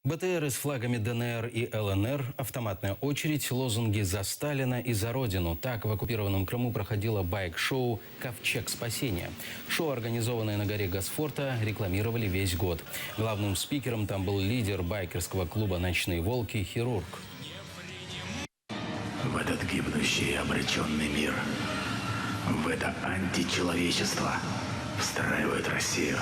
БТРы с флагами ДНР и ЛНР, автоматная очередь, лозунги «За Сталина» и «За Родину». Так в оккупированном Крыму проходило байк-шоу «Ковчег спасения». Шоу, организованное на горе Госфорта, рекламировали весь год. Главным спикером там был лидер байкерского клуба «Ночные волки» хирург. В этот гибнущий и обреченный мир, в это античеловечество встраивает Россию.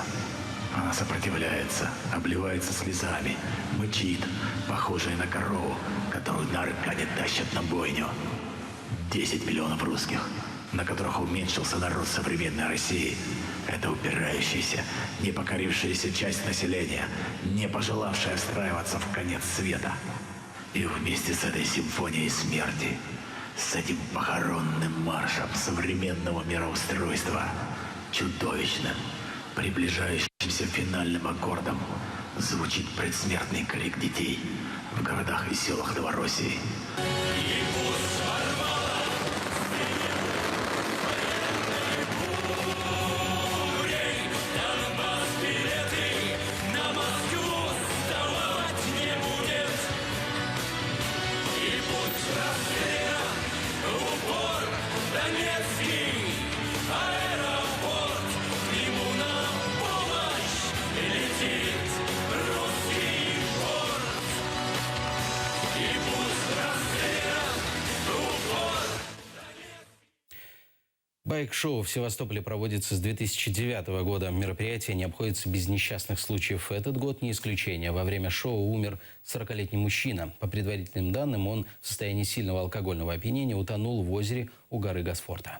Она сопротивляется, обливается слезами, мычит, похожая на корову, которую на аркаде тащат на бойню. 10 миллионов русских, на которых уменьшился народ современной России. Это упирающаяся, не покорившаяся часть населения, не пожелавшая встраиваться в конец света. И вместе с этой симфонией смерти, с этим похоронным маршем современного мироустройства, чудовищным, приближающимся финальным аккордом, звучит предсмертный крик детей в городах и селах Новороссии. Байк-шоу в Севастополе проводится с 2009 года. Мероприятие не обходится без несчастных случаев. Этот год не исключение. Во время шоу умер 40-летний мужчина. По предварительным данным, он в состоянии сильного алкогольного опьянения утонул в озере у горы Госфорта.